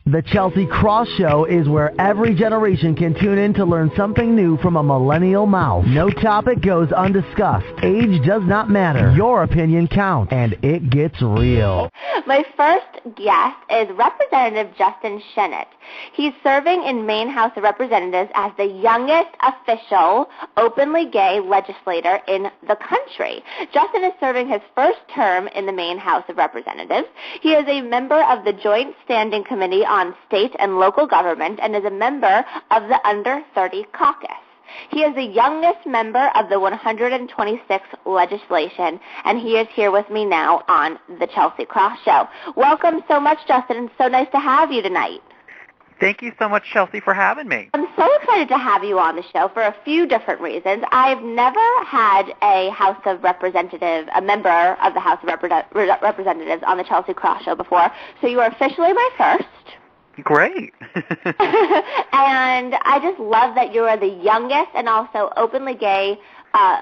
The Chelsea Krost Show is where every generation can tune in to learn something new from a millennial mouth. No topic goes undiscussed. Age does not matter. Your opinion counts, and it gets real. My first guest is Representative Justin Chenette. He's serving in Maine House of Representatives as the youngest official openly gay legislator in the country. Justin is serving his first term in the Maine House of Representatives. He is a member of the Joint Standing Committee on State and Local Government and is a member of the Under 30 Caucus. He is the youngest member of the 126th legislation, and he is here with me now on the Chelsea Krost Show. Welcome so much, Justin, and so nice to have you tonight. Thank you so much, Chelsea, for having me. I'm so excited to have you on the show for a few different reasons. I've never had a member of the House of Representatives on the Chelsea Krost Show before, so you are officially my first. Great. And I just love that you are the youngest and also openly gay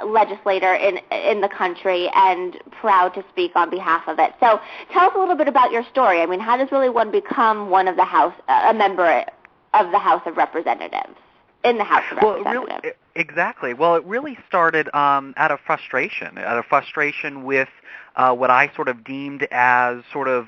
legislator in the country, and proud to speak on behalf of it. So tell us a little bit about your story. I mean, how does really one become a member of the House of Representatives, in the House of Representatives? Exactly. Well, it really started out of frustration with what I sort of deemed as sort of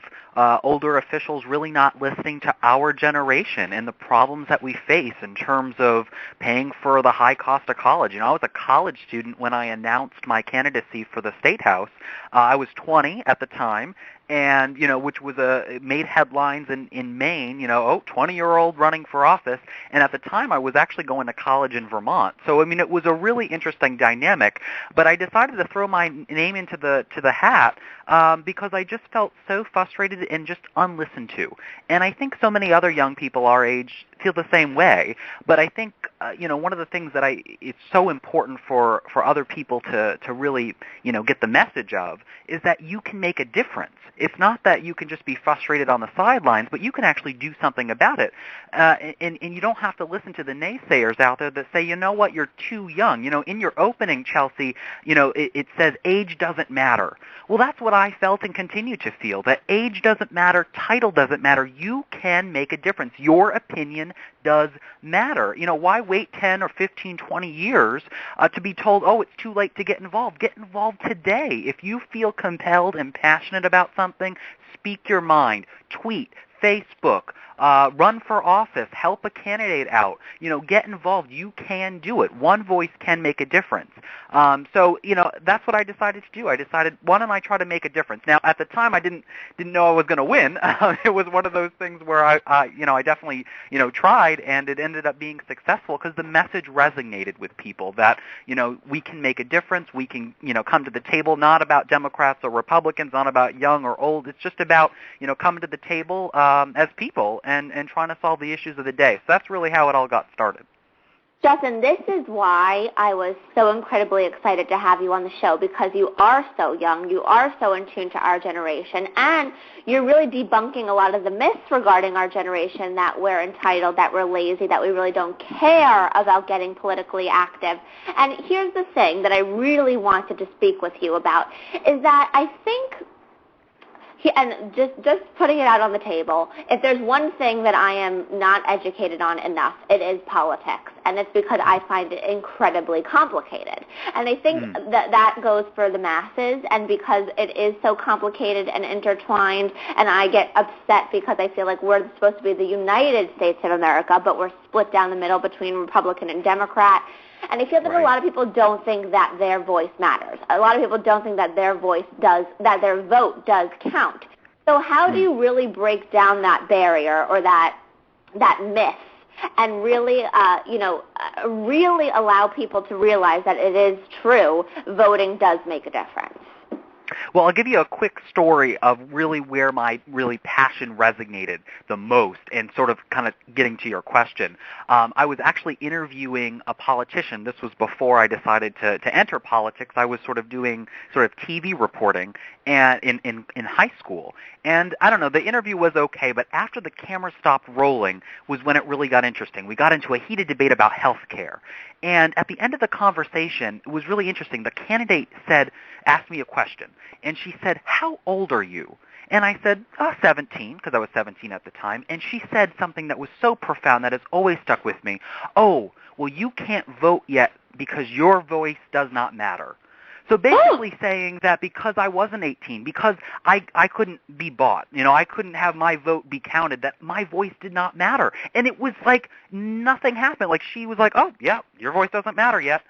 older officials really not listening to our generation and the problems that we face in terms of paying for the high cost of college. You know, I was a college student when I announced my candidacy for the State House. I was 20 at the time, and, which was it made headlines in Maine, 20-year-old running for office. And at the time, I was actually going to college in Vermont. So, I mean, it was a really interesting dynamic. But I decided to throw my name into the hat because I just felt so frustrated and just unlistened to. And I think so many other young people our age feel the same way. But I think, one of the things that it's so important for other people to really, get the message of is that you can make a difference. It's not that you can just be frustrated on the sidelines, but you can actually do something about it. And you don't have to listen to the naysayers out there that say, you know what, you're too young. In your opening, Chelsea, it says age doesn't matter. Well, that's what I felt and continue to feel, that age doesn't matter, title doesn't matter. You can make a difference. Your opinion does matter. Why wait 10 or 15, 20 years to be told, oh, it's too late to get involved? Get involved today. If you feel compelled and passionate about something, speak your mind, tweet, Facebook, run for office, help a candidate out, get involved. You can do it. One voice can make a difference. So, that's what I decided to do. I decided, why don't I try to make a difference? Now, at the time, I didn't know I was going to win. It was one of those things where I definitely, tried, and it ended up being successful because the message resonated with people that, we can make a difference. We can, come to the table, not about Democrats or Republicans, not about young or old. It's just about, coming to the table as people and trying to solve the issues of the day. So that's really how it all got started. Justin, this is why I was so incredibly excited to have you on the show, because you are so young, you are so in tune to our generation, and you're really debunking a lot of the myths regarding our generation, that we're entitled, that we're lazy, that we really don't care about getting politically active. And here's the thing that I really wanted to speak with you about, is that I think, and just putting it out on the table, if there's one thing that I am not educated on enough, it is politics. And it's because I find it incredibly complicated. And I think that goes for the masses, and because it is so complicated and intertwined, and I get upset because I feel like we're supposed to be the United States of America, but we're split down the middle between Republican and Democrat. And I feel that a lot of people don't think that their voice matters. A lot of people don't think that their vote does count. So how do you really break down that barrier or that myth and really, really allow people to realize that it is true, voting does make a difference? Well, I'll give you a quick story of really where my passion resonated the most, and sort of kind of getting to your question. I was actually interviewing a politician. This was before I decided to enter politics. I was sort of doing TV reporting and in high school. And I don't know, the interview was okay, but after the camera stopped rolling was when it really got interesting. We got into a heated debate about health care. And at the end of the conversation, it was really interesting. The candidate asked me a question, and she said, "How old are you?" And I said, 17, because I was 17 at the time. And she said something that was so profound that has always stuck with me. Oh, well, you can't vote yet because your voice does not matter. So basically saying that because I wasn't 18, because I couldn't be bought, I couldn't have my vote be counted, that my voice did not matter. And it was like nothing happened. Like she was like, oh, yeah, your voice doesn't matter yet.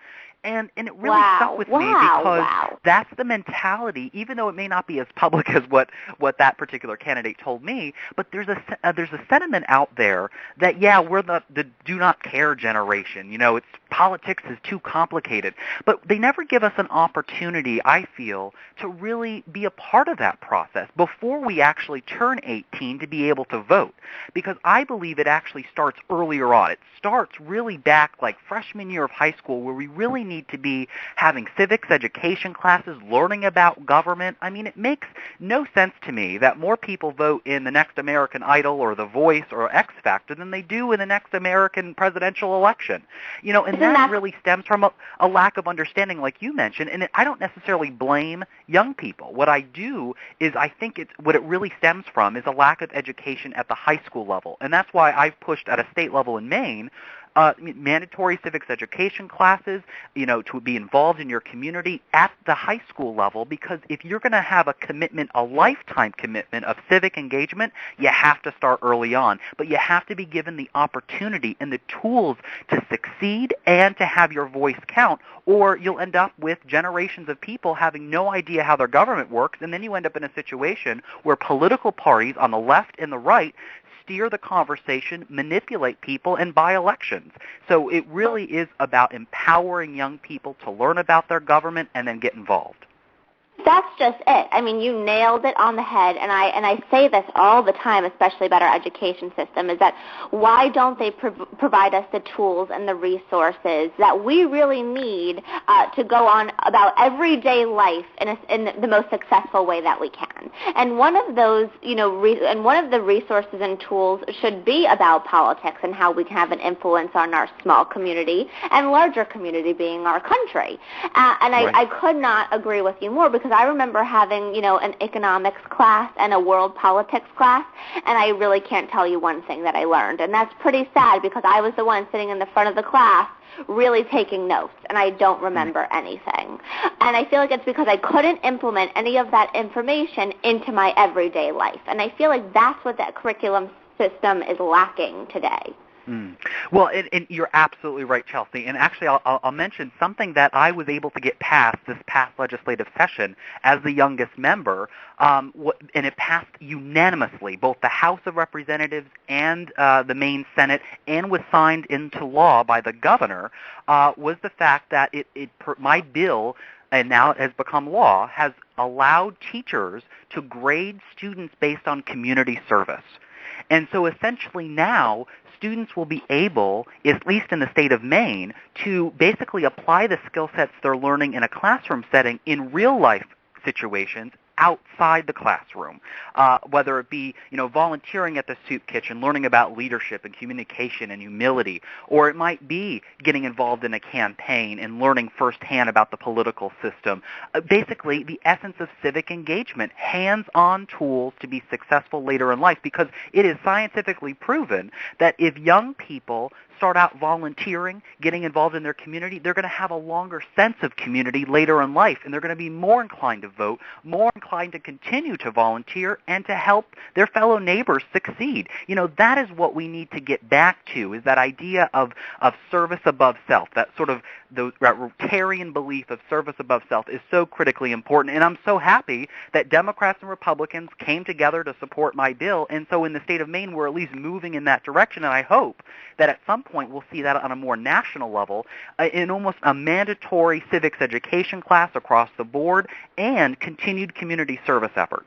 And it really stuck with me because that's the mentality, even though it may not be as public as what that particular candidate told me, but there's a sentiment out there that, yeah, we're the do not care generation. It's politics is too complicated. But they never give us an opportunity, I feel, to really be a part of that process before we actually turn 18 to be able to vote. Because I believe it actually starts earlier on. It starts really back like freshman year of high school, where we really need to be having civics education classes, learning about government. I mean, it makes no sense to me that more people vote in the next American Idol or The Voice or X Factor than they do in the next American presidential election. And that really stems from a lack of understanding, like you mentioned. And I don't necessarily blame young people. What I do is I think what it really stems from is a lack of education at the high school level. And that's why I've pushed at a state level in Maine mandatory civics education classes, to be involved in your community at the high school level, because if you're going to have a commitment, a lifetime commitment of civic engagement, you have to start early on. But you have to be given the opportunity and the tools to succeed and to have your voice count, or you'll end up with generations of people having no idea how their government works, and then you end up in a situation where political parties on the left and the right steer the conversation, manipulate people, and buy elections. So it really is about empowering young people to learn about their government and then get involved. That's just it. I mean, you nailed it on the head, and I say this all the time, especially about our education system, is that why don't they provide us the tools and the resources that we really need to go on about everyday life in the most successful way that we can? And one of those, and one of the resources and tools should be about politics and how we can have an influence on our small community and larger community being our country. Right. I could not agree with you more, because I remember having, an economics class and a world politics class, and I really can't tell you one thing that I learned. And that's pretty sad, because I was the one sitting in the front of the class really taking notes, and I don't remember anything. And I feel like it's because I couldn't implement any of that information into my everyday life. And I feel like that's what that curriculum system is lacking today. Well, and you're absolutely right, Chelsea. And actually, I'll mention something that I was able to get passed this past legislative session as the youngest member, and it passed unanimously, both the House of Representatives and the Maine Senate, and was signed into law by the governor, was the fact that my bill, and now it has become law, has allowed teachers to grade students based on community service. And so essentially now, students will be able, at least in the state of Maine, to basically apply the skill sets they're learning in a classroom setting in real-life situations outside the classroom, whether it be, volunteering at the soup kitchen, learning about leadership and communication and humility, or it might be getting involved in a campaign and learning firsthand about the political system. Basically, the essence of civic engagement, hands-on tools to be successful later in life, because it is scientifically proven that if young people start out volunteering, getting involved in their community, they're going to have a longer sense of community later in life, and they're going to be more inclined to vote, more inclined to continue to volunteer, and to help their fellow neighbors succeed. That is what we need to get back to, is that idea of service above self, that sort of the Rotarian belief of service above self is so critically important. And I'm so happy that Democrats and Republicans came together to support my bill. And so in the state of Maine, we're at least moving in that direction. And I hope that at some point we'll see that on a more national level in almost a mandatory civics education class across the board and continued community service efforts.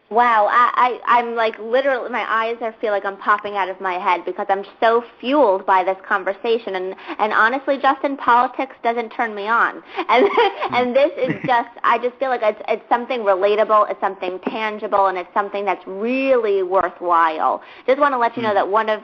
Wow, I'm like literally, my eyes feel like I'm popping out of my head, because I'm so fueled by this conversation. And honestly, Justin, politics doesn't turn me on. And this is I just feel like it's something relatable, it's something tangible, and it's something that's really worthwhile. Just want to let you know that one of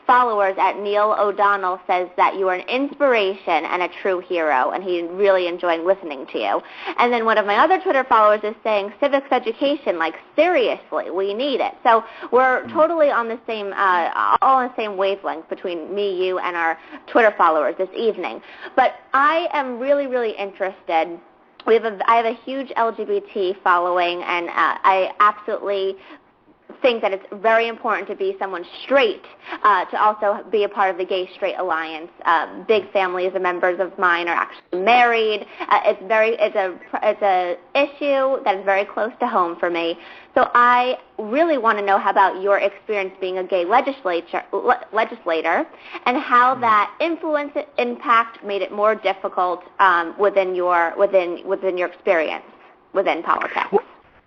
followers at Neil O'Donnell says that you are an inspiration and a true hero, and he really enjoyed listening to you. And then one of my other Twitter followers is saying civics education, like seriously, we need it. So we're totally on the same, all on the same wavelength between me, you, and our Twitter followers this evening. But I am really, really interested. I have a huge LGBT following, and I absolutely think that it's very important to be someone straight, to also be a part of the Gay Straight Alliance. Big families of members of mine are actually married. It's a issue that is very close to home for me. So I really want to know about your experience being a gay legislator and how that influence, impact, made it more difficult within your experience within politics.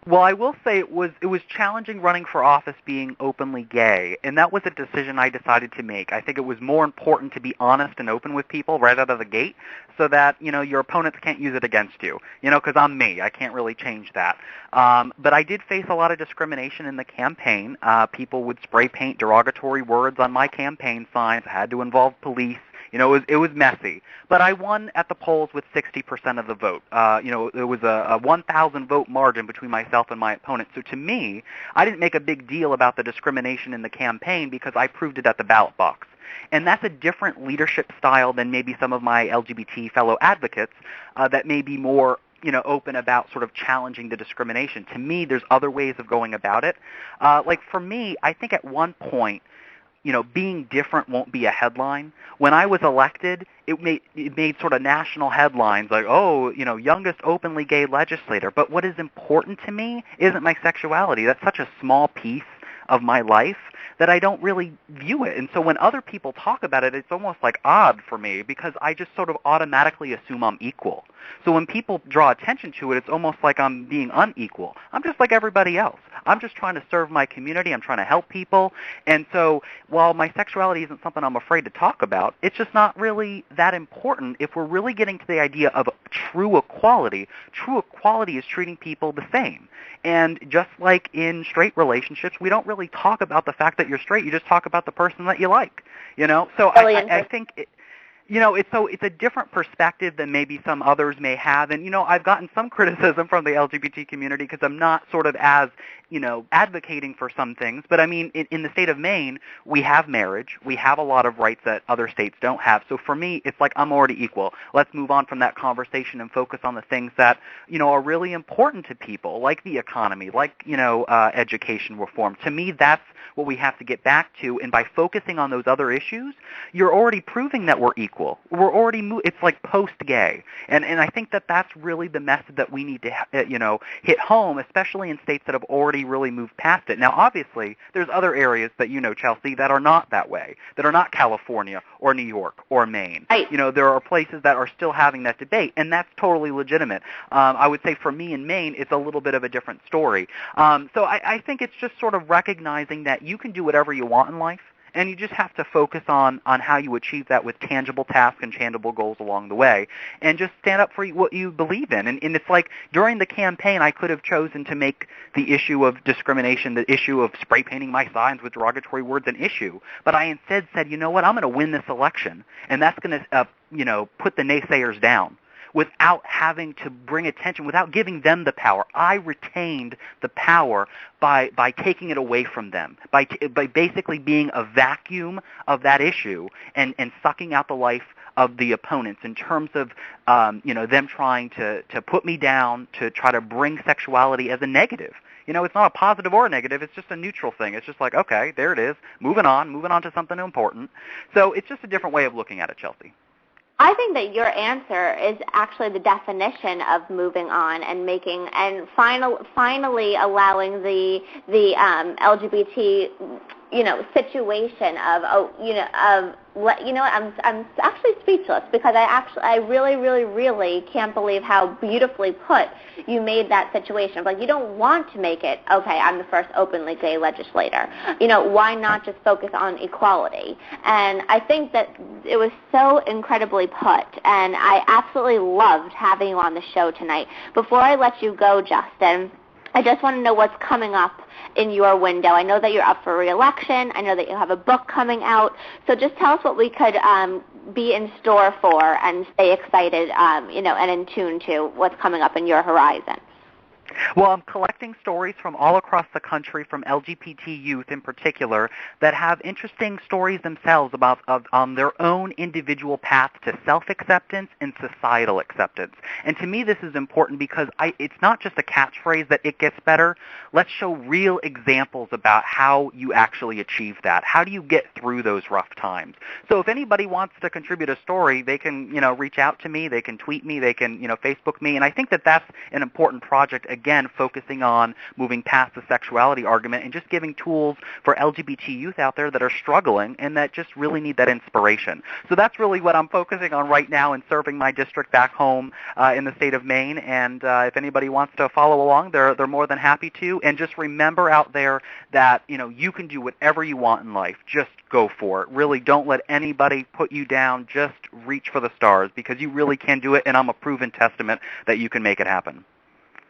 Well, I will say it was challenging running for office being openly gay, and that was a decision I decided to make. I think it was more important to be honest and open with people right out of the gate so that, your opponents can't use it against you, because I'm me. I can't really change that. But I did face a lot of discrimination in the campaign. People would spray paint derogatory words on my campaign signs. I had to involve police. It was messy. But I won at the polls with 60% of the vote. There was a 1,000 vote margin between myself and my opponent. So to me, I didn't make a big deal about the discrimination in the campaign because I proved it at the ballot box. And that's a different leadership style than maybe some of my LGBT fellow advocates that may be more open about sort of challenging the discrimination. To me, there's other ways of going about it. Like for me, I think at one point, being different won't be a headline. When I was elected, it made sort of national headlines like, youngest openly gay legislator. But what is important to me isn't my sexuality. That's such a small piece of my life that I don't really view it. And so when other people talk about it, it's almost like odd for me because I just sort of automatically assume I'm equal. So when people draw attention to it, it's almost like I'm being unequal. I'm just like everybody else. I'm just trying to serve my community. I'm trying to help people. And so while my sexuality isn't something I'm afraid to talk about, it's just not really that important if we're really getting to the idea of true equality. True equality is treating people the same. And just like in straight relationships, we don't really talk about the fact that you're straight. You just talk about the person that you like, So I think it's a different perspective than maybe some others may have. And, I've gotten some criticism from the LGBT community because I'm not sort of as, advocating for some things. But, I mean, in the state of Maine, we have marriage. We have a lot of rights that other states don't have. So for me, it's like I'm already equal. Let's move on from that conversation and focus on the things that, are really important to people, like the economy, like, education reform. To me, that's what we have to get back to. And by focusing on those other issues, you're already proving that we're equal. We're already it's like post-gay. And I think that that's really the message that we need to, hit home, especially in states that have already really moved past it. Now, obviously, there's other areas that Chelsea, that are not that way, that are not California or New York or Maine. Right. There are places that are still having that debate, and that's totally legitimate. I would say for me in Maine, it's a little bit of a different story. So I think it's just sort of recognizing that you can do whatever you want in life, and you just have to focus on how you achieve that with tangible tasks and tangible goals along the way, and just stand up for what you believe in. And it's like during the campaign, I could have chosen to make the issue of discrimination, the issue of spray painting my signs with derogatory words an issue. But I instead said, you know what, I'm going to win this election, and that's going to, put the naysayers down. Without having to bring attention, without giving them the power. I retained the power by taking it away from them, by basically being a vacuum of that issue and sucking out the life of the opponents in terms of them trying to put me down, to try to bring sexuality as a negative. It's not a positive or a negative. It's just a neutral thing. It's just like, okay, there it is. Moving on to something important. So it's just a different way of looking at it, Chelsea. I think that your answer is actually the definition of moving on and finally allowing the LGBT situation I'm actually speechless because I really can't believe how beautifully put you made that situation of like, you don't want to make it, okay, I'm the first openly gay legislator. Why not just focus on equality? And I think that it was so incredibly put, and I absolutely loved having you on the show tonight. Before I let you go, Justin, I just want to know what's coming up in your window. I know that you're up for re-election. I know that you have a book coming out. So just tell us what we could be in store for and stay excited, and in tune to what's coming up in your horizon. Well, I'm collecting stories from all across the country, from LGBT youth in particular, that have interesting stories themselves about their own individual path to self-acceptance and societal acceptance. And to me, this is important because it's not just a catchphrase that it gets better. Let's show real examples about how you actually achieve that. How do you get through those rough times? So if anybody wants to contribute a story, they can, reach out to me. They can tweet me. They can, Facebook me. And I think that that's an important project, again, focusing on moving past the sexuality argument and just giving tools for LGBT youth out there that are struggling and that just really need that inspiration. So that's really what I'm focusing on right now in serving my district back home in the state of Maine. And if anybody wants to follow along, they're more than happy to. And just remember out there that, you can do whatever you want in life. Just go for it. Really don't let anybody put you down. Just reach for the stars because you really can do it, and I'm a proven testament that you can make it happen.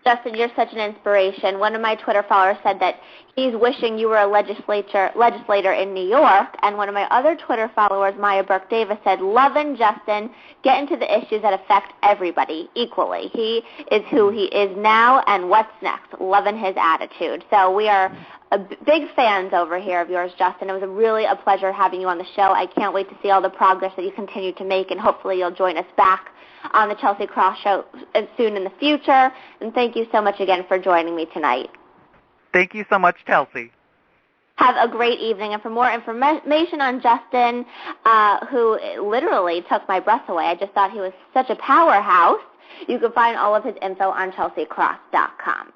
Justin, you're such an inspiration. One of my Twitter followers said that he's wishing you were a legislator in New York, and one of my other Twitter followers, Maya Burke-Davis, said, "Lovin' Justin, get into the issues that affect everybody equally. He is who he is now, and what's next? Loving his attitude." So we are big fans over here of yours, Justin. It was really a pleasure having you on the show. I can't wait to see all the progress that you continue to make, and hopefully you'll join us back on the Chelsea Krost Show soon in the future. And thank you so much again for joining me tonight. Thank you so much, Chelsea. Have a great evening. And for more information on Justin, who literally took my breath away, I just thought he was such a powerhouse, you can find all of his info on chelseakrost.com.